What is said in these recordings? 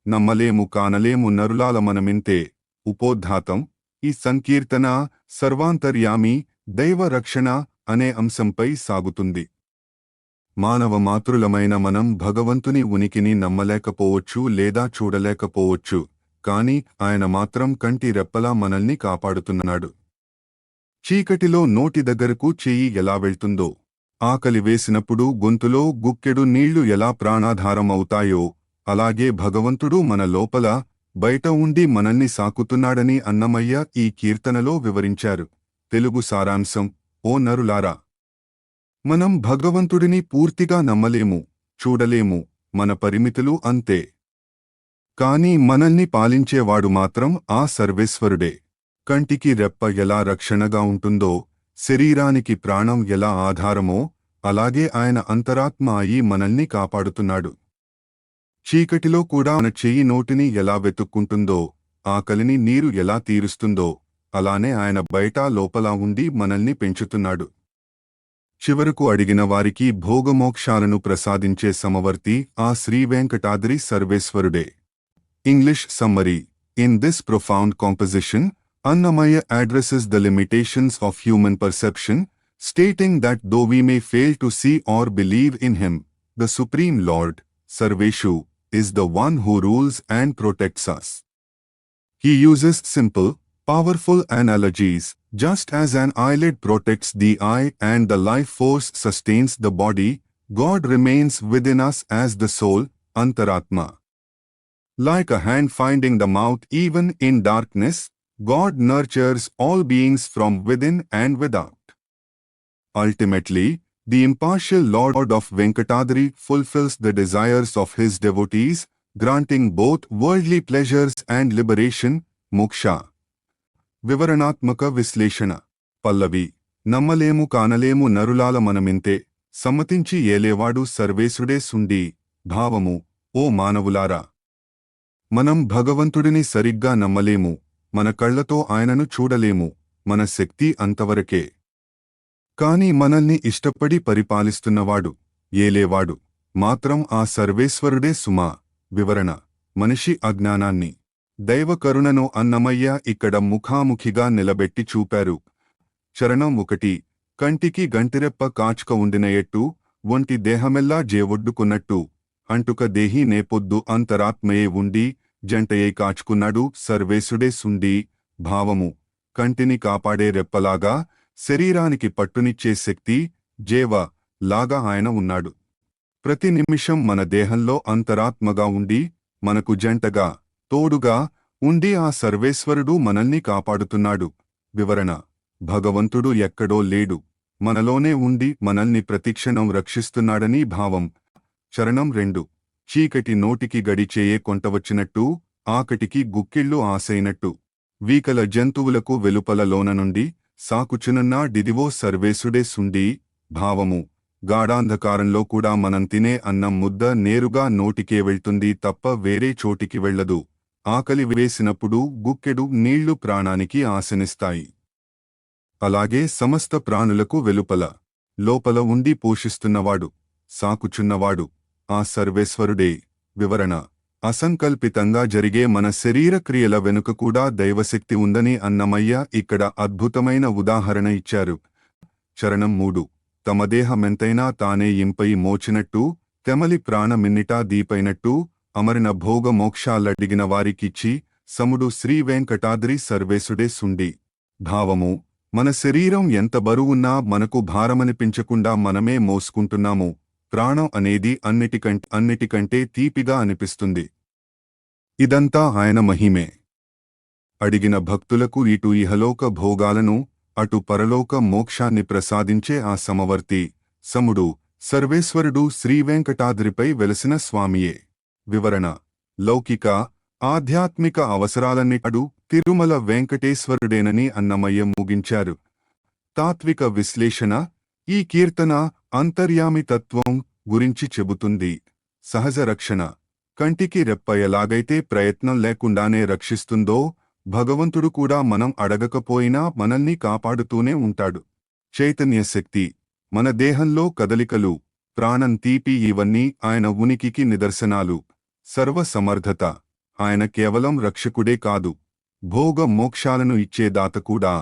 నమ్మలేము కానలేము నరులాల మనమింతే. ఉపోద్ఘాతం. ఈ సంకీర్తన సర్వాంతర్యామి, దైవ రక్షణ అనే అంశంపై సాగుతుంది. మానవ మాతృలమైన మనం భగవంతుని ఉనికిని నమ్మలేకపోవచ్చు లేదా చూడలేకపోవచ్చు, కాని ఆయన మాత్రం కంటి రెప్పలా మనల్ని కాపాడుతున్నాడు. చీకటిలో నోటి దగ్గరకు చెయ్యి ఎలా వెళ్తుందో, ఆకలి వేసినప్పుడు గొంతులో గుక్కెడు నీళ్లు ఎలా ప్రాణాధారం అవుతాయో, అలాగే భగవంతుడు మన లోపల బయట ఉండి మనల్ని సాకుతున్నాడని అన్నమయ్య ఈ కీర్తనలో వివరించారు. తెలుగు సారాంశం. ఓ నరులారా, మనం భగవంతుడిని పూర్తిగా నమ్మలేము, చూడలేము, మన పరిమితులు అంతే. కాని మనల్ని పాలించేవాడు మాత్రం ఆ సర్వేశ్వరుడే. కంటికి రెప్ప ఎలా రక్షణగా ఉంటుందో, శరీరానికి ప్రాణం ఎలా ఆధారమో, అలాగే ఆయన అంతరాత్మ అయి మనల్ని కాపాడుతున్నాడు. చీకటిలో కూడా మన చెయ్యి నోటిని ఎలా వెతుక్కుంటుందో, ఆకలిని నీరు ఎలా తీరుస్తుందో, అలానే ఆయన బయట లోపల ఉండి మనల్ని పెంచుతున్నాడు. చివరకు అడిగిన వారికి భోగమోక్షాలను ప్రసాదించే సమవర్తి ఆ శ్రీవేంకటాద్రి సర్వేశ్వరుడే. English summary. In this profound composition, Annamaya addresses the limitations of human perception, stating that though we may fail to see or believe in him, the Supreme Lord, Sarveshu, is the one who rules and protects us. He uses simple, powerful analogies, just as an eyelid protects the eye and the life force sustains the body. God remains within us as the soul, Antaratma. Like a hand finding the mouth even in darkness, God nurtures all beings from within and without. Ultimately, the impartial Lord of Venkatadri fulfills the desires of his devotees, granting both worldly pleasures and liberation, moksha. వివరణాత్మక విశ్లేషణ. పల్లవి. నమ్మలేము కానలేము నరులాల మనమింతే, సమ్మతించి ఏలేవాడు సర్వేశుడే సుండి. భావము. ఓ మానవులారా, మనం భగవంతుడిని సరిగ్గా నమ్మలేము, మన కళ్లతో ఆయనను చూడలేము, మన శక్తి అంతవరకే. కాని మనల్ని ఇష్టపడి పరిపాలిస్తున్నవాడు, ఏలేవాడు మాత్రం ఆ సర్వేశ్వరుడే సుమా. వివరణ. మనిషి అజ్ఞానాన్ని, దైవ కరుణను అన్నమయ్య ఇక్కడ ముఖాముఖిగా నిలబెట్టి చూపారు. చరణం 1. కంటికి గంటిరెప్ప కాచుక ఉండిన ఎట్టు, ఒంటి దేహమెల్లా జేవొడ్డుకున్నట్టు, అంటుక దేహి నేపొద్దు అంతరాత్మయే ఉండి, జంటయై కాచుకున్నాడు సర్వేశుడే సుండి. భావము. కంటిని కాపాడే రెప్పలాగా, శరీరానికి పట్టునిచ్చే శక్తి, జేవ లాగా ఆయన ఉన్నాడు. ప్రతి నిమిషం మన దేహంలో అంతరాత్మగా ఉండి, మనకు జంటగా, తోడుగా ఉండి ఆ సర్వేశ్వరుడు మనల్ని కాపాడుతున్నాడు. వివరణ. భగవంతుడు ఎక్కడో లేడు, మనలోనే ఉండి మనల్ని ప్రతిక్షణం రక్షిస్తున్నాడని భావం. చరణం 2. చీకటి నోటికి గడిచేయే కొంటవచ్చినట్టు, ఆకటికి గుక్కిళ్ళు ఆసైనట్టు, వీకల జంతువులకు వెలుపల లోన నుండి సాకుచునన్నా డిదివో సర్వేశుడే సుండి. భావము. గాఢాంధకారంలో కూడా మనం తినే అన్నం ముద్ద నేరుగా నోటికే వెళ్తుంది తప్ప వేరే చోటికి వెళ్లదు. ఆకలి వేసినప్పుడు గుక్కెడు నీళ్లు ప్రాణానికి ఆశనిస్తాయి. అలాగే సమస్త ప్రాణులకు వెలుపల, లోపల ఉండి పోషిస్తున్నవాడు, సాకుచున్నవాడు ఆ సర్వేశ్వరుడే. వివరణ. అసంకల్పితంగా జరిగే మన శరీర క్రియల వెనుక కూడా దైవశక్తి ఉందని అన్నమయ్య ఇక్కడ అద్భుతమైన ఉదాహరణ ఇచ్చారు. చరణం 3. తమ దేహమెంతైనా తానే ఇంపై మోచినట్టు, తెమలి ప్రాణమిన్నిటా దీపైనట్టు, అమరిన భోగ మోక్షాలడిగిన వారికిచ్చి సముడు శ్రీవేంకటాద్రి సర్వేశుడే సుండి. భావము. మన శరీరం ఎంత బరువున్నా మనకు భారమనిపించకుండా మనమే మోసుకుంటున్నాము. ప్రాణం అనేది అన్నిటికంటే తీపిగా అనిపిస్తుంది. ఇదంతా ఆయన మహిమే. అడిగిన భక్తులకు ఇటు ఇహలోక భోగాలను, అటు పరలోక మోక్షాన్ని ప్రసాదించే ఆ సమవర్తి, సముడు, సర్వేశ్వరుడు శ్రీవేంకటాద్రిపై వెలసిన స్వామియే. వివరణ. లౌకిక, ఆధ్యాత్మిక అవసరాలన్నిటూ తిరుమల వెంకటేశ్వరుడేనని అన్నమయ్య ముగించారు. తాత్విక విశ్లేషణ. ఈ కీర్తన అంతర్యామి తత్వం గురించి చెబుతుంది. సహజ రక్షణ. కంటికి రెప్ప ఎలాగైతే ప్రయత్నం లేకుండానే రక్షిస్తుందో, భగవంతుడు కూడా మనం అడగకపోయినా మనల్ని కాపాడుతూనే ఉంటాడు. చైతన్య శక్తి. మన దేహంలో కదలికలు, ప్రాణం తీపి ఇవన్నీ ఆయన ఉనికికి నిదర్శనాలు. సర్వ సమర్థత. ఆయన కేవలం రక్షకుడే కాదు, భోగ మోక్షాలను ఇచ్చే దాత కూడా.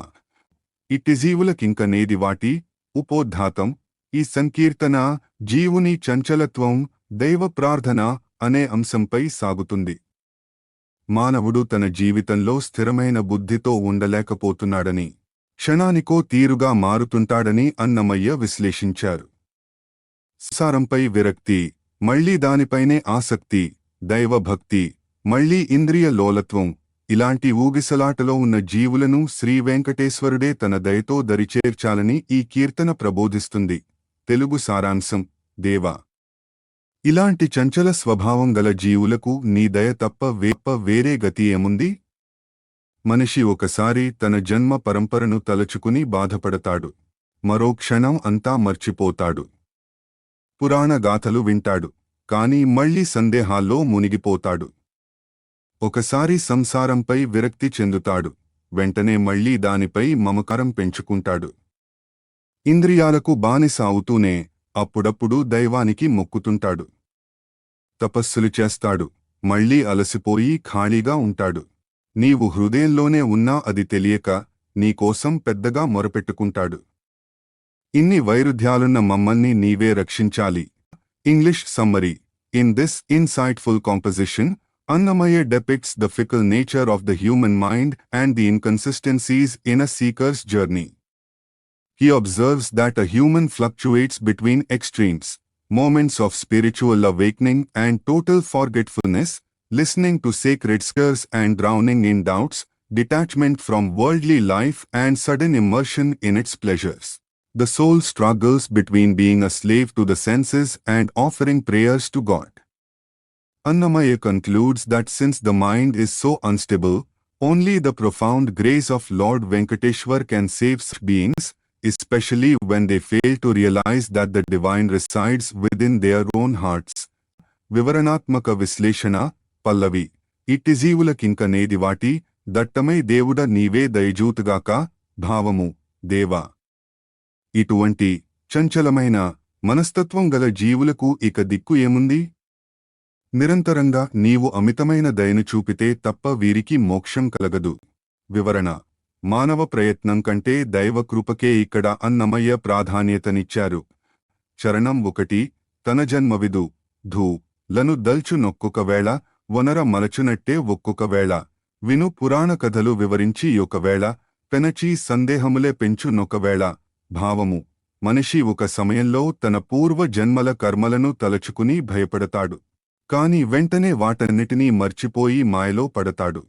ఇట్టిజీవులకింకనేది వాటి ఉపోద్ఘాతం. ఈ సంకీర్తన జీవుని చంచలత్వం, దైవ ప్రార్థన అనే అంశంపై సాగుతుంది. మానవుడు తన జీవితంలో స్థిరమైన బుద్ధితో ఉండలేకపోతున్నాడని, క్షణానికో తీరుగా మారుతుంటాడని అన్నమయ్య విశ్లేషించారు. సంసారంపై విరక్తి, మళ్లీ దానిపైనే ఆసక్తి, దైవభక్తి, మళ్లీ ఇంద్రియ లోలత్వం, ఇలాంటి ఊగిసలాటలో ఉన్న జీవులను శ్రీవెంకటేశ్వరుడే తన దయతో దరిచేర్చాలని ఈ కీర్తన ప్రబోధిస్తుంది. తెలుగు సారాంశం: దేవా, ఇలాంటి చంచల స్వభావం గల జీవులకు నీ దయ తప్ప వేరే గతి ఏముంది? మనిషి ఒకసారి తన జన్మ పరంపరను తలచుకుని బాధపడతాడు, మరో క్షణం అంతా మర్చిపోతాడు. పురాణ గాథలు వింటాడు, కాని మళ్లీ సందేహాల్లో మునిగిపోతాడు. ఒకసారి సంసారంపై విరక్తి చెందుతాడు, వెంటనే మళ్లీ దానిపై మమకారం పెంచుకుంటాడు. ఇంద్రియాలకు బానిస అవుతూనే అప్పుడప్పుడు దైవానికి మొక్కుతుంటాడు. తపస్సులు చేస్తాడు, మళ్లీ అలసిపోయి ఖాళీగా ఉంటాడు. నీవు హృదయంలోనే ఉన్నా అది తెలియక నీకోసం పెద్దగా మొరపెట్టుకుంటాడు. ఇన్ని వైరుధ్యాలున్న మమ్మల్ని నీవే రక్షించాలి. English summary. In this insightful composition, Annamaya depicts the fickle nature of the human mind and the inconsistencies in a seeker's journey. He observes that a human fluctuates between extremes, moments of spiritual awakening and total forgetfulness, listening to sacred scares and drowning in doubts, detachment from worldly life and sudden immersion in its pleasures. The soul struggles between being a slave to the senses and offering prayers to God. Annamaya concludes that since the mind is so unstable, only the profound grace of Lord Venkateshwar can save such beings, especially when they fail to realize that the divine resides within their own hearts. వివరణాత్మక విశ్లేషణ. పల్లవి. ఇట్టిజీవులకింకనేది వాటి దట్టమై దేవుడ నీవే దయజూతుగాక. భావము: దేవా, ఇటువంటి చంచలమైన మనస్తత్వం గల జీవులకు ఇక దిక్కు ఏముంది? నిరంతరంగా నీవు అమితమైన దయను చూపితే తప్ప వీరికి మోక్షం కలగదు. వివరణ. మానవ ప్రయత్నం కంటే దైవకృపకే ఇక్కడ అన్నమయ్య ప్రాధాన్యతనిచ్చారు. చరణం 1. తన జన్మవిదు ధూ లను దల్చు నొక్కొకవేళ, వనర మలచునట్టే ఒక్కొకవేళ, విను పురాణ కథలు వివరించి ఒకవేళ, పెనచి సందేహములే పెంచు నొకవేళ. భావము: మనిషి ఒక సమయంలో తన పూర్వ జన్మల కర్మలను తలచుకుని భయపడతాడు, కాని వెంటనే వాటన్నిటినీ మర్చిపోయి మాయలో పడతాడు.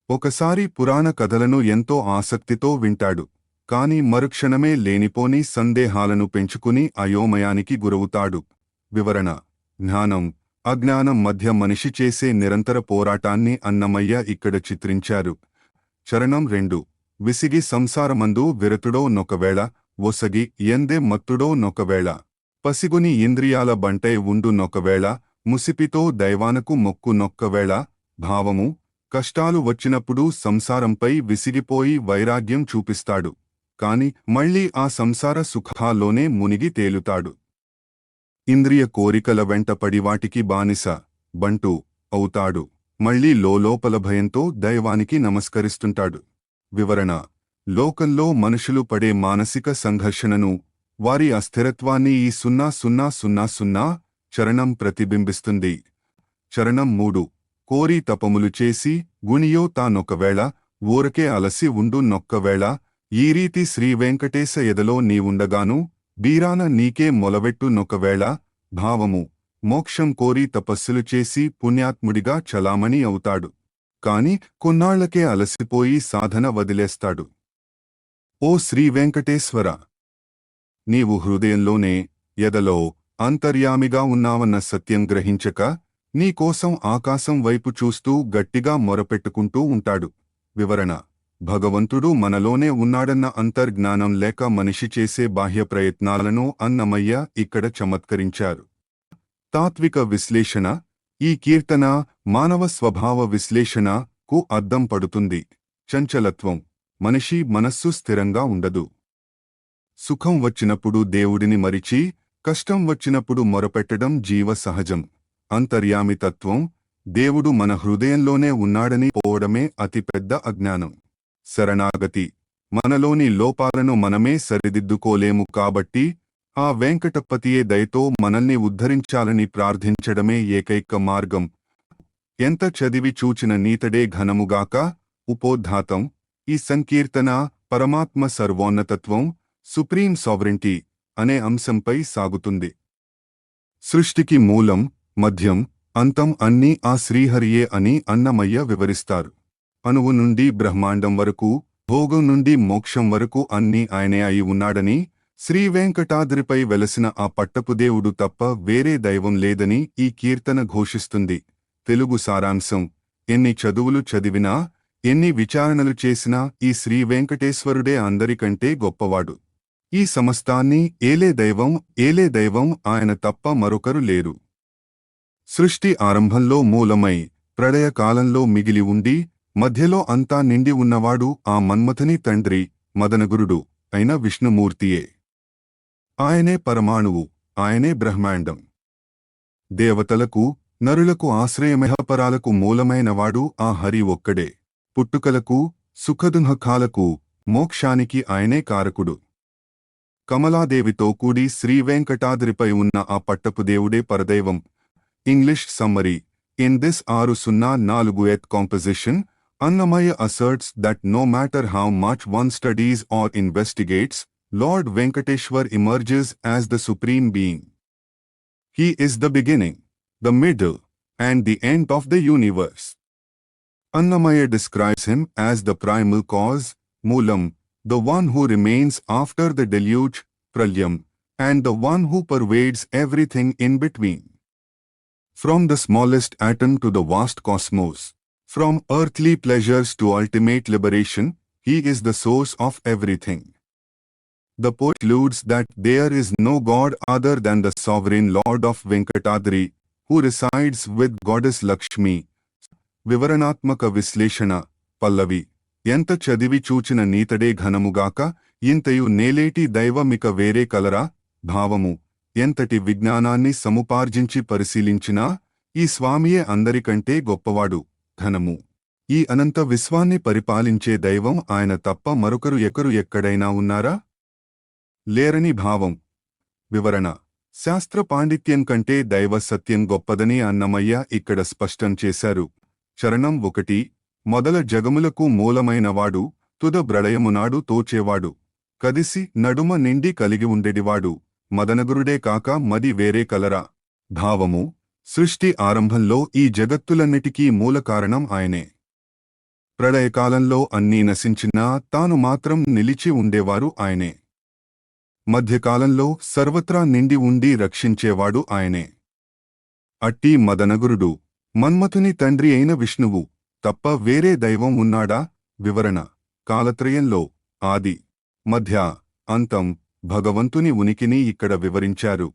ఒకసారి పురాణ కథలను ఎంతో ఆసక్తితో వింటాడు, కాని మరుక్షణమే లేనిపోని సందేహాలను పెంచుకుని అయోమయానికి గురవుతాడు. వివరణ. జ్ఞానం, అజ్ఞానం మధ్య మనిషి చేసే నిరంతర పోరాటాన్ని అన్నమయ్య ఇక్కడ చిత్రించారు. చరణం 2. విసిగి సంసారమందు విరతుడో నొకవేళ, ఒసగి ఎందే మత్తుడో నొకవేళ, పసిగుని ఇంద్రియాల బంటై ఉండు నొకవేళ, ముసిపితో దైవానకు మొక్కు నొక్కవేళ. భావము: కష్టాలు వచ్చినప్పుడు సంసారంపై విసిగిపోయి వైరాగ్యం చూపిస్తాడు, కాని మళ్లీ ఆ సంసార సుఖాల్లోనే మునిగి తేలుతాడు. ఇంద్రియ కోరికల వెంటపడి వాటికి బానిస, బంటు అవుతాడు, మళ్లీ లోలోపల భయంతో దైవానికి నమస్కరిస్తుంటాడు. వివరణ. లోకంలో మనుషులు పడే మానసిక సంఘర్షణను, వారి అస్థిరత్వాన్ని ఈ 0000 చరణం ప్రతిబింబిస్తుంది. చరణం 3. కోరి తపములు చేసి గుణియో తానొకవేళ, ఊరకే అలసి ఉండు నొక్కవేళ, ఈ రీతి శ్రీవెంకటేశ ఎదలో నీవుండగాను బీరాన నీకే మొలవెట్టు నొకవేళ. భావము: మోక్షం కోరి తపస్సులు చేసి పుణ్యాత్ముడిగా చలామణి అవుతాడు, కాని కొన్నాళ్లకే అలసిపోయి సాధన వదిలేస్తాడు. ఓ శ్రీవెంకటేశ్వర, నీవు హృదయంలోనే, ఎదలో అంతర్యామిగా ఉన్నావన్న సత్యం గ్రహించక నీకోసం ఆకాశం వైపు చూస్తూ గట్టిగా మొరపెట్టుకుంటూ ఉంటాడు. వివరణ. భగవంతుడు మనలోనే ఉన్నాడన్న అంతర్జ్ఞానం లేక మనిషి చేసే బాహ్య ప్రయత్నాలను అన్నమయ్య ఇక్కడ చమత్కరించారు. తాత్విక విశ్లేషణ. ఈ కీర్తన మానవ స్వభావ విశ్లేషణకు అద్దం పడుతుంది. చంచలత్వం. మనిషి మనస్సు స్థిరంగా ఉండదు. సుఖం వచ్చినప్పుడు దేవుడిని మరిచి, కష్టం వచ్చినప్పుడు మొరపెట్టడం జీవ సహజం. అంతర్యామితత్వం. దేవుడు మన హృదయంలోనే ఉన్నాడని పోవడమే అతిపెద్ద అజ్ఞానం. శరణాగతి. మనలోని లోపాలను మనమే సరిదిద్దుకోలేము కాబట్టి ఆ వెంకటపతియే దయతో మనల్ని ఉద్ధరించాలని ప్రార్థించడమే ఏకైక మార్గం. ఎంత చదివి చూచిన నీతడే ఘనముగాక. ఉపోద్ఘాతం. ఈ సంకీర్తన పరమాత్మ సర్వోన్నతత్వం, సుప్రీం సావరెంటీ అనే అంశంపై సాగుతుంది. సృష్టికి మూలం, మధ్యం, అంతం అన్నీ ఆ శ్రీహరియే అని అన్నమయ్య వివరిస్తారు. అణువు నుండి బ్రహ్మాండం వరకు, భోగం నుండి మోక్షం వరకు అన్నీ ఆయనే అయి ఉన్నాడని, శ్రీవేంకటాద్రిపై వెలసిన ఆ పట్టపుదేవుడు తప్ప వేరే దైవం లేదని ఈ కీర్తన ఘోషిస్తుంది. తెలుగు సారాంశం. ఎన్ని చదువులు చదివినా, ఎన్ని విచారణలు చేసినా ఈ శ్రీవేంకటేశ్వరుడే అందరికంటే గొప్పవాడు. ఈ సమస్తాన్ని ఏలే దైవం ఆయన తప్ప మరొకరు లేరు. సృష్టి ఆరంభంలో మూలమై, ప్రళయకాలంలో మిగిలి ఉండి, మధ్యలో అంతా నిండి ఉన్నవాడు ఆ మన్మథని తండ్రి, మదనగురుడు అయిన విష్ణుమూర్తియే. ఆయనే పరమాణువు, ఆయనే బ్రహ్మాండం. దేవతలకు, నరులకు ఆశ్రయమెహపరాలకు మూలమైనవాడు ఆ హరి ఒక్కడే. పుట్టుకలకు, సుఖదుఃఖాలకు, మోక్షానికి ఆయనే కారకుడు. కమలాదేవితో కూడి శ్రీవేంకటాద్రిపై ఉన్న ఆ పట్టపుదేవుడే పరదైవం. English summary. In this 604th composition, Annamaya asserts that no matter how much one studies or investigates, Lord Venkateshwar emerges as the Supreme Being. He is the beginning, the middle, and the end of the universe. Annamaya describes him as the primal cause, Moolam, the one who remains after the deluge, Pralyam, and the one who pervades everything in between. From the smallest atom to the vast cosmos, from earthly pleasures to ultimate liberation, he is the source of everything. The poet concludes that there is no god other than the sovereign Lord of Venkatadri, who resides with goddess Lakshmi. వివరణాత్మక విశ్లేషణ. పల్లవి. ఎంత చదివి చూచిన నీతడే ఘనముగాక. ఇంతయు నేలేటి దైవమిక వేరే కలరా. భావము. ఎంతటి విజ్ఞానాన్ని సముపార్జించి పరిశీలించినా ఈ స్వామియే అందరికంటే గొప్పవాడు, ఘనము. ఈ అనంత విశ్వాన్ని పరిపాలించే దైవం ఆయన తప్ప మరొకరు ఎక్కడైనా ఉన్నారా? లేరని భావం. వివరణ. శాస్త్ర పాండిత్యం కంటే దైవ సత్యం గొప్పదని అన్నమయ్య ఇక్కడ స్పష్టం చేశారు. చరణం 1. మొదల జగములకు మూలమైనవాడు, తుద బ్రళయమునాడు తోచేవాడు, కదిసి నడుమ నిండి కలిగి ఉండెడివాడు, మదనగురుడే కాక మది వేరే కలరా. భావము. సృష్టి ఆరంభంలో ఈ జగత్తులన్నిటికీ మూలకారణం ఆయనే. ప్రళయకాలంలో అన్నీ నశించినా తాను మాత్రం నిలిచి ఉండేవారు ఆయనే. మధ్యకాలంలో సర్వత్రా నిండి ఉండి రక్షించేవాడు ఆయనే. అట్టి మదనగురుడు, మన్మథుని తండ్రి అయిన విష్ణువు తప్ప వేరే దైవం ఉన్నాడా? వివరణ. కాలత్రయంలో ఆది, మధ్య, అంతం భగవంతుని ఉనికిని ఇక్కడ వివరించారు.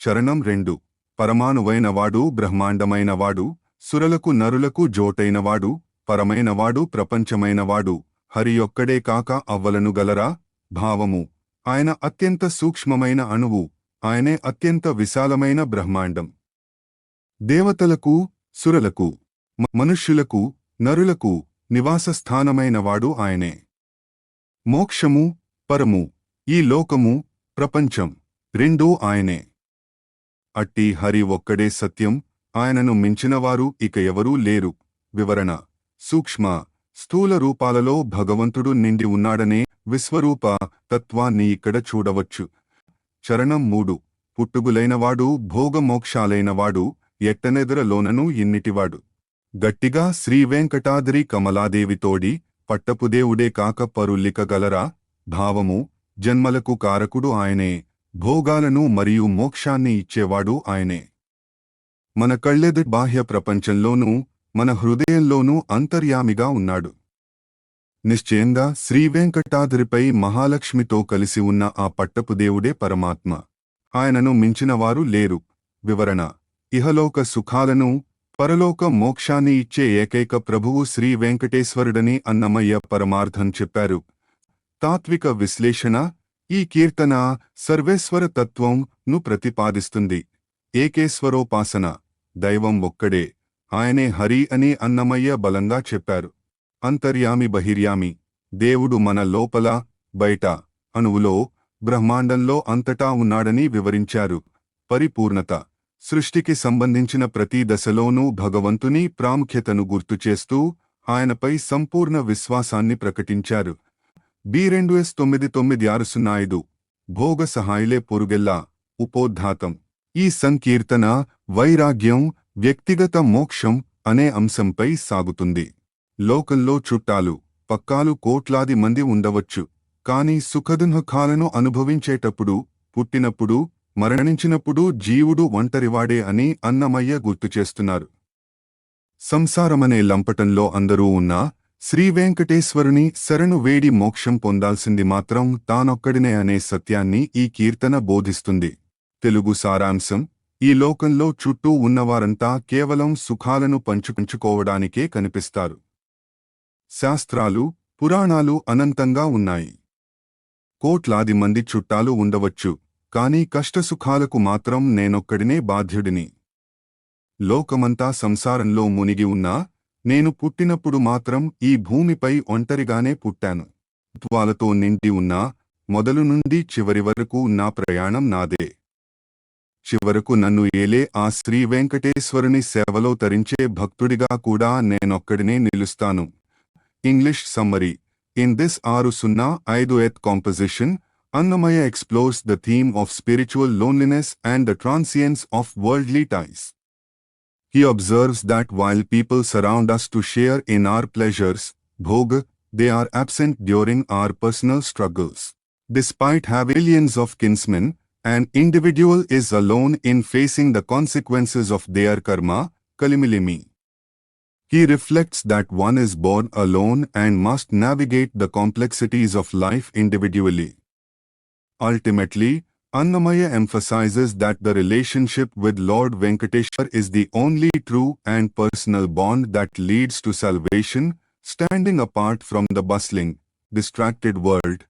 చరణం 2. పరమాణువైనవాడు, బ్రహ్మాండమైనవాడు, సురలకు నరులకు జోటైనవాడు, పరమైనవాడు, ప్రపంచమైనవాడు హరియొక్కడే కాక అవ్వలను గలరా. భావము. ఆయన అత్యంత సూక్ష్మమైన అణువు, ఆయనే అత్యంత విశాలమైన బ్రహ్మాండం. దేవతలకు, సురలకు, మనుష్యులకు, నరులకు నివాసస్థానమైనవాడు ఆయనే. మోక్షము, పరము, ఈ లోకము, ప్రపంచం రెండూ ఆయనే. అట్టి హరి ఒక్కడే సత్యం, ఆయనను మించినవారు ఇక ఎవరూ లేరు. వివరణ. సూక్ష్మ, స్థూల రూపాలలో భగవంతుడు నిండి ఉన్నాడనే విశ్వరూప తత్వాన్ని ఇక్కడ చూడవచ్చు. చరణం 3. పుట్టుగులైనవాడు, భోగమోక్షాలైనవాడు, ఎట్టనెదరలోనను ఇన్నిటివాడు. గట్టిగా శ్రీవేంకటాద్రి కమలాదేవితోడి, పట్టపుదేవుడే కాక పరుల్లిక గలరా. భావము. జన్మలకు కారకుడు ఆయనే, భోగాలను మరియు మోక్షాన్ని ఇచ్చేవాడు ఆయనే. మన కళ్ళెదుటి బాహ్య ప్రపంచంలోనూ, మన హృదయంలోనూ అంతర్యామిగా ఉన్నాడు. నిశ్చయంగా శ్రీవేంకటాద్రిపై మహాలక్ష్మితో కలిసి ఉన్న ఆ పట్టపుదేవుడే పరమాత్మ. ఆయనను మించినవారు లేరు. వివరణ. ఇహలోక సుఖాలను, పరలోక మోక్షాన్ని ఇచ్చే ఏకైక ప్రభువు శ్రీ వెంకటేశ్వరుడని అన్నమయ్య పరమార్థం చెప్పారు. తాత్విక విశ్లేషణ. ఈ కీర్తన సర్వేశ్వర తత్వం ను ప్రతిపాదిస్తుంది. ఏకేశ్వరోపాసన. దైవం ఒక్కడే, ఆయనే హరి అని అన్నమయ్య బలంగా చెప్పారు. అంతర్యామి బహిర్యామి, దేవుడు మన లోపల, బయట, అణువులో, బ్రహ్మాండంలో అంతటా ఉన్నాడని వివరించారు. పరిపూర్ణత, సృష్టికి సంబంధించిన ప్రతి దశలోనూ భగవంతుని ప్రాముఖ్యతను గుర్తుచేస్తూ ఆయనపై సంపూర్ణ విశ్వాసాన్ని ప్రకటించారు. B2S 9965 భోగ సహాయిలే పొరుగెల్లా ఉపోద్ఘాతం. ఈ సంకీర్తన వైరాగ్యం, వ్యక్తిగత మోక్షం అనే అంశంపై సాగుతుంది. లోకంలో చుట్టాలు, పక్కాలు కోట్లాది మంది ఉండవచ్చు. కాని సుఖదుఃఖాలను అనుభవించేటప్పుడు, పుట్టినప్పుడు, మరణించినప్పుడు జీవుడు ఒంటరివాడే అని అన్నమయ్య గుర్తుచేస్తున్నారు. సంసారమనే లంపటంలో అందరూ ఉన్నా శ్రీవేంకటేశ్వరుని శరణు వేడి మోక్షం పొందాల్సింది మాత్రం తానొక్కడినే అనే సత్యాన్ని ఈ కీర్తన బోధిస్తుంది. తెలుగు సారాంశం: ఈ లోకంలో చుట్టూ ఉన్నవారంతా కేవలం సుఖాలను పంచుకోవడానికే కనిపిస్తారు. శాస్త్రాలు, పురాణాలు అనంతంగా ఉన్నాయి. కోట్లాది మంది చుట్టాలు ఉండవచ్చు, కాని కష్టసుఖాలకు మాత్రం నేనొక్కడినే బాధ్యుడిని. లోకమంతా సంసారంలో మునిగి ఉన్నా నేను పుట్టినప్పుడు మాత్రం ఈ భూమిపై ఒంటరిగానే పుట్టాను. త్వాలతో నిండి ఉన్నా మొదలు నుండి చివరి వరకు నా ప్రయాణం నాదే. చివరకు నన్ను ఏలే ఆ శ్రీ వెంకటేశ్వరుని సేవలో తరించే భక్తుడిగా కూడా నేనొక్కడినే నిలుస్తాను. English summary. In this 605th composition, Annamaya explores the theme of spiritual loneliness and the transience of worldly ties. He observes that while people surround us to share in our pleasures, bhoga, they are absent during our personal struggles. Despite having millions of kinsmen, an individual is alone in facing the consequences of their karma, kalimilimi. He reflects that one is born alone and must navigate the complexities of life individually. Ultimately, Annamaya emphasizes that the relationship with Lord Venkateshwar is the only true and personal bond that leads to salvation, standing apart from the bustling, distracted world.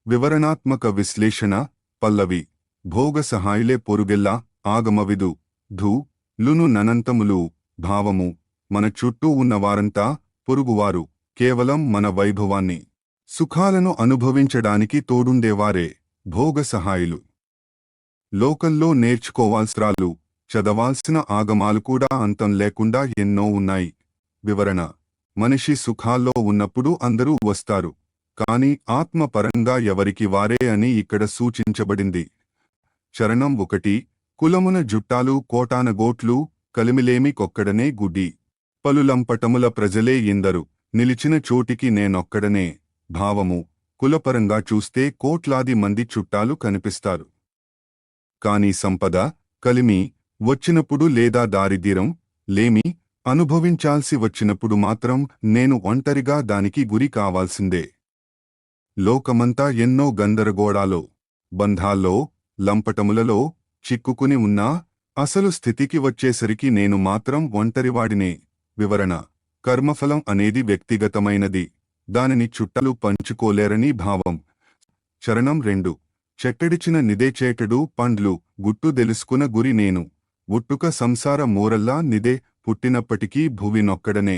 Vivaranatmaka Visleshana, Pallavi. Bhoga Sahayile Porugella, Agamavidu, Dhu, Lunu Nanantamulu, Bhavamu. మన చుట్టూ ఉన్నవారంతా పొరుగువారు, కేవలం మన వైభవాన్ని, సుఖాలను అనుభవించడానికి తోడుండేవారే భోగ సహాయులు. లోకంలో నేర్చుకోవాల్సిరాలు, చదవాల్సిన ఆగమాలు కూడా అంతం లేకుండా ఎన్నో ఉన్నాయి. వివరణ: మనిషి సుఖాల్లో ఉన్నప్పుడు అందరూ వస్తారు, కాని ఆత్మపరంగా ఎవరికి వారే అని ఇక్కడ సూచించబడింది. చరణం 1. కులమున జుట్టాలు కోటానగోట్లు, కలిమిలేమి కొక్కడనే గుడి. పలులంపటముల ప్రజలే ఇందరు, నిలిచిన చోటికి నేనొక్కడనే. భావము: కులపరంగా చూస్తే కోట్లాది మంది చుట్టాలు కనిపిస్తారు. కాని సంపద, కలిమి వచ్చినప్పుడు లేదా దారిద్ర్యం, లేమి అనుభవించాల్సి వచ్చినప్పుడు మాత్రం నేను ఒంటరిగా దానికి గురి కావాల్సిందే. లోకమంతా ఎన్నో గందరగోళాలో, బంధాల్లో, లంపటములలో చిక్కుకుని ఉన్నా అసలు స్థితికి వచ్చేసరికి నేను మాత్రం ఒంటరివాడినే. వివరణ: కర్మఫలం అనేది వ్యక్తిగతమైనది, దానిని చుట్టాలు పంచుకోలేరని భావం. చరణం 2. చెట్టడిచిన నిదే చేటడు పండ్లు, గుట్టు తెలుసుకున్న గురి నేను. ఉట్టుక సంసార మూరల్లా నిదే, పుట్టినప్పటికీ భువి నొక్కడనే.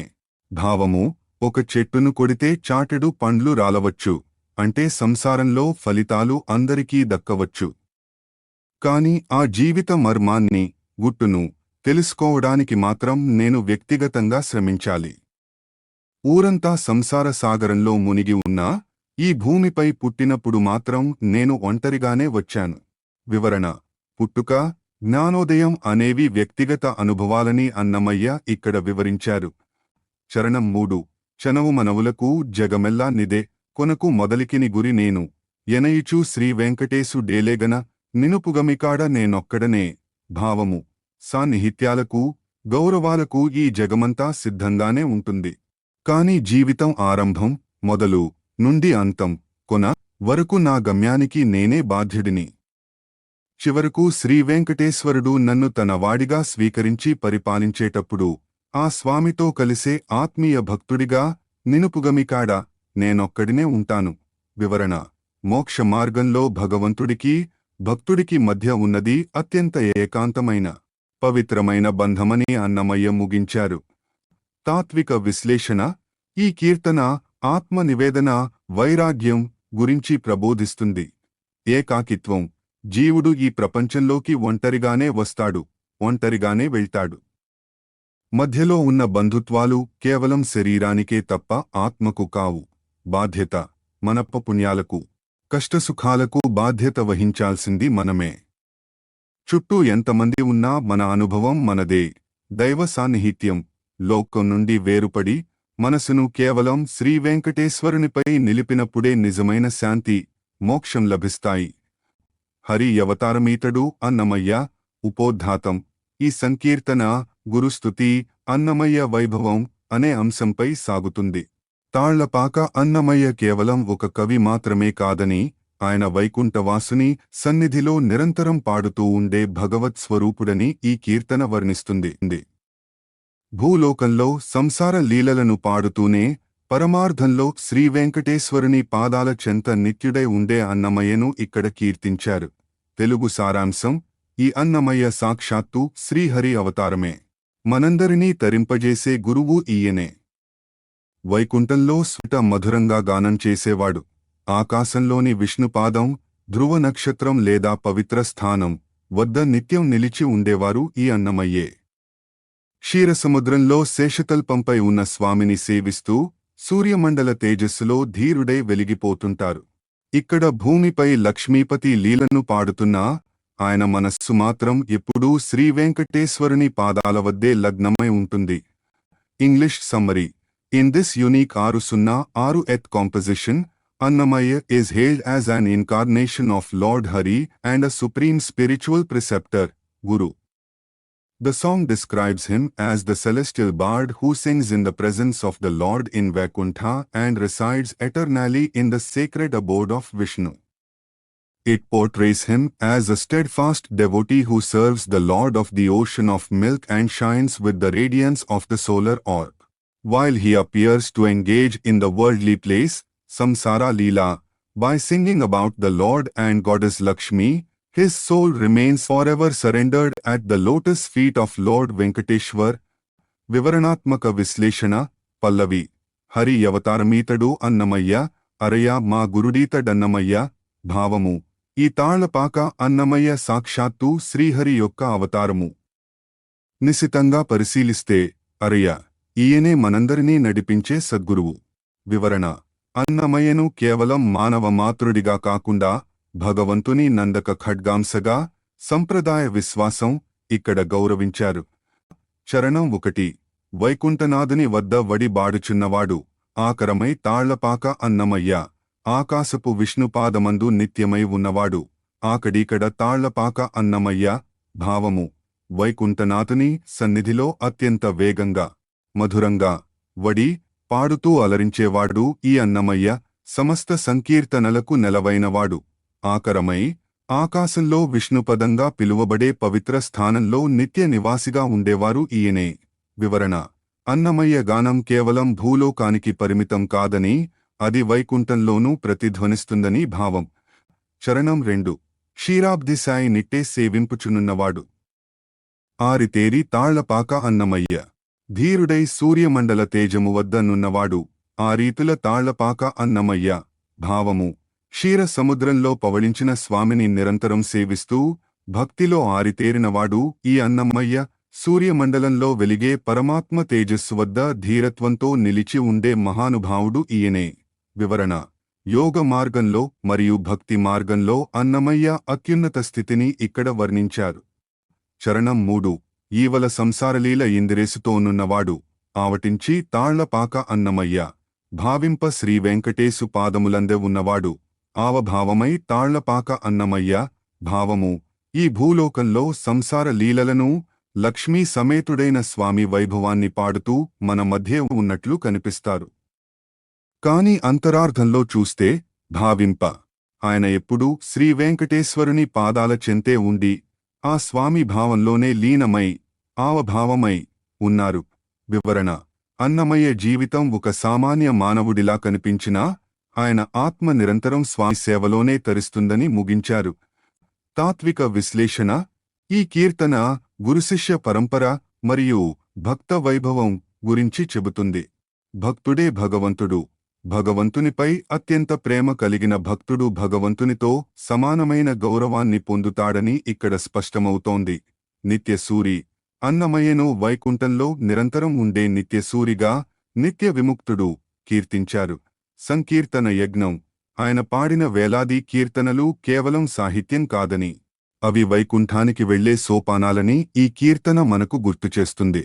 భావము: ఒక చెట్టును కొడితే చాటెడు పండ్లు రాలవచ్చు, అంటే సంసారంలో ఫలితాలు అందరికీ దక్కవచ్చు. కాని ఆ జీవిత మర్మాన్ని, గుట్టును తెలుసుకోవడానికి మాత్రం నేను వ్యక్తిగతంగా శ్రమించాలి. ఊరంతా సంసార సాగరంలో మునిగి ఉన్నా ఈ భూమిపై పుట్టినప్పుడు మాత్రం నేను ఒంటరిగానే వచ్చాను. వివరణ: పుట్టుక, జ్ఞానోదయం అనేవి వ్యక్తిగత అనుభవాలని అన్నమయ్య ఇక్కడ వివరించారు. చరణం 3. చనవు మనవులకు జగమెల్లా నిదే, కొనకు మొదలికిని గురి నేను. ఎనయిచూ శ్రీ వెంకటేశు డేలేగన, నినుపుగమికాడ నేనొక్కడనే. భావము: సాన్నిహిత్యాలకు, గౌరవాలకు ఈ జగమంతా సిద్ధంగానే ఉంటుంది. కాని జీవితం ఆరంభం, మొదలు నుండి అంతం, కొన వరకు నా గమ్యానికి నేనే బాధ్యుడిని. చివరకు శ్రీవేంకటేశ్వరుడు నన్ను తన వాడిగా స్వీకరించి పరిపాలించేటప్పుడు ఆ స్వామితో కలిసే ఆత్మీయ భక్తుడిగా నినుపుగమికాడ నేనొక్కడినే ఉంటాను. వివరణ: మోక్ష మార్గంలో భగవంతుడికి, భక్తుడికి మధ్య ఉన్నది అత్యంత ఏకాంతమైన పవిత్రమైన బంధమని అన్నమయ్య ముగించారు. తాత్విక విశ్లేషణ: ఈ కీర్తన ఆత్మ నివేదన, వైరాగ్యం గురించి ప్రబోధిస్తుంది. ఏకాకిత్వం: జీవుడు ఈ ప్రపంచంలోకి ఒంటరిగానే వస్తాడు, ఒంటరిగానే వెళ్తాడు. మధ్యలో ఉన్న బంధుత్వాలు కేవలం శరీరానికే తప్ప ఆత్మకు కావు. బాధ్యత: మన పుణ్యాలకు, కష్టసుఖాలకు బాధ్యత వహించాల్సింది మనమే. చుట్టూ ఎంతమంది ఉన్నా మన అనుభవం మనదే. దైవ సాన్నిహిత్యం: లోకం నుండి వేరుపడి మనసును కేవలం శ్రీ వెంకటేశ్వరునిపై నిలిపినప్పుడే నిజమైన శాంతి, మోక్షం లభిస్తాయి. హరి అవతారమీతడు అన్నమయ్య. ఉపోద్ఘాతం: ఈ సంకీర్తన గురుస్తుతి, అన్నమయ్య వైభవం అనే అంశంపై సాగుతుంది. తాళ్లపాక అన్నమయ్య కేవలం ఒక కవి మాత్రమే కాదని, ఆయన వైకుంఠవాసుని సన్నిధిలో నిరంతరం పాడుతూ ఉండే భగవత్ స్వరూపుడని ఈ కీర్తన వర్ణిస్తుంది. భూలోకంలో సంసార లీలలను పాడుతూనే పరమార్థంలో శ్రీవెంకటేశ్వరుని పాదాల చెంత నిత్యుడై ఉండే అన్నమయ్యను ఇక్కడ కీర్తించారు. తెలుగు సారాంశం: ఈ అన్నమయ్య సాక్షాత్తు శ్రీహరి అవతారమే. మనందరినీ తరింపజేసే గురువు ఈయనే. వైకుంఠంలో స్ఫుట మధురంగా గానం చేసేవాడు. ఆకాశంలోని విష్ణుపాదం, ధ్రువ నక్షత్రం లేదా పవిత్ర స్థానం వద్ద నిత్యం నిలిచి ఉండేవారు ఈ అన్నమయ్యే. క్షీరసముద్రంలో శేషతల్పంపై ఉన్న స్వామిని సేవిస్తూ సూర్యమండల తేజస్సులో ధీరుడై వెలిగిపోతుంటారు. ఇక్కడ భూమిపై లక్ష్మీపతి లీలను పాడుతున్నా ఆయన మనస్సు మాత్రం ఎప్పుడూ శ్రీవెంకటేశ్వరుని పాదాల వద్దే లగ్నమై ఉంటుంది. English summary: In this unique 606th composition, Annamaya is hailed as an incarnation of Lord Hari and a supreme spiritual preceptor, Guru. The song describes him as the celestial bard who sings in the presence of the Lord in Vaikuntha and resides eternally in the sacred abode of Vishnu. It portrays him as a steadfast devotee who serves the Lord of the ocean of milk and shines with the radiance of the solar orb. While he appears to engage in the worldly place, Samsara Leela, by singing about the Lord and Goddess Lakshmi, his soul remains forever surrendered at the lotus feet of Lord Venkateshwar. Vivaranatmaka Visleshana, Pallavi: Hari Avataramitaду Annamaya, Araya Ma Guruditadannamaya, Bhavamu: ఈ తాళ్లపాక అన్నమయ్య సాక్షాత్తు శ్రీహరి యొక్క అవతారము. నిశితంగా పరిశీలిస్తే అరయ్య, ఈయనే మనందరినీ నడిపించే సద్గురువు. వివరణ: అన్నమయ్యను కేవలం మానవ మాతృడిగా కాకుండా భగవంతుని నందక ఖడ్గాంశగా, సంప్రదాయ విశ్వాసం ఇక్కడ గౌరవించారు. చరణం 1: వైకుంఠనాథుని వద్ద వడి బాడుచున్నవాడు, ఆకరమై తాళ్లపాక అన్నమయ్య, ఆకాశపు విష్ణుపాదమందు నిత్యమై ఉన్నవాడు, ఆకడీకడ తాళ్లపాక అన్నమయ్య. భావము: వైకుంఠనాథుని సన్నిధిలో అత్యంత వేగంగా, మధురంగా వడి పాడుతూ అలరించేవాడు ఈ అన్నమయ్య. సమస్త సంకీర్తనలకు నెలవైనవాడు. ఆకరమై ఆకాశంలో విష్ణుపదంగా పిలువబడే పవిత్ర స్థానంలో నిత్య నివాసిగా ఉండేవారు ఈయనే. వివరణ: అన్నమయ్య గానం కేవలం భూలోకానికి పరిమితం కాదని, అది వైకుంఠంలోనూ ప్రతిధ్వనిస్తుందని భావం. చరణం 2: క్షీరాబ్దిసాయి నిట్టే సేవింపుచునున్నవాడు, ఆరితేరి తాళ్లపాక అన్నమయ్య, ధీరుడై సూర్యమండల తేజము వద్ద నున్నవాడు, ఆ రీతుల తాళ్లపాక అన్నమయ్య. భావము: క్షీర సముద్రంలో పవళించిన స్వామిని నిరంతరం సేవిస్తూ భక్తిలో ఆరితేరినవాడు ఈ అన్నమయ్య. సూర్యమండలంలో వెలిగే పరమాత్మ తేజస్సు వద్ద ధీరత్వంతో నిలిచి ఉండే మహానుభావుడు ఈయనే. వివరణ: యోగ మార్గంలో మరియు భక్తి మార్గంలో అన్నమయ్య అత్యున్నత స్థితిని ఇక్కడ వర్ణించారు. చరణం 3: ఈవల సంసారలీల ఇందిరేసుతోనున్నవాడు, ఆవటించి తాళ్లపాక అన్నమయ్య, భావింప శ్రీవెంకటేశు పాదములందె ఉన్నవాడు, ఆవభావమై తాళ్లపాక అన్నమయ్య. భావము: ఈ భూలోకంలో సంసార లీలలను, లక్ష్మీ సమేతుడైన స్వామి వైభవాన్ని పాడుతూ మన మధ్య ఉన్నట్లు కనిపిస్తారు. కాని అంతరార్థంలో చూస్తే భావింప ఆయన ఎప్పుడూ శ్రీవెంకటేశ్వరుని పాదాల చెంతే ఉండి ఆ స్వామి భావంలోనే లీనమై, ఆవభావమై ఉన్నారు. వివరణ: అన్నమయ్య జీవితం ఒక సామాన్య మానవుడిలా కనిపించినా ఆయన ఆత్మ నిరంతరం స్వామి సేవలోనే తరిస్తుందని ముగించారు. తాత్విక విశ్లేషణ: ఈ కీర్తన గురుశిష్య పరంపర మరియు భక్త వైభవం గురించి చెబుతుంది. భక్తుడే భగవంతుడు. భగవంతునిపై అత్యంత ప్రేమ కలిగిన భక్తుడు భగవంతునితో సమానమైన గౌరవాన్ని పొందుతాడని ఇక్కడ స్పష్టమవుతోంది. నిత్యసూరి అన్నమయ్యను వైకుంఠంలో నిరంతరం ఉండే నిత్యసూరిగా నిత్య విముక్తుడు కీర్తించారు. సంకీర్తన యజ్ఞం ఆయన పాడిన వేలాది కీర్తనలు కేవలం సాహిత్యం కాదని, అవి వైకుంఠానికి వెళ్లే సోపానాలని ఈ కీర్తన మనకు గుర్తుచేస్తుంది.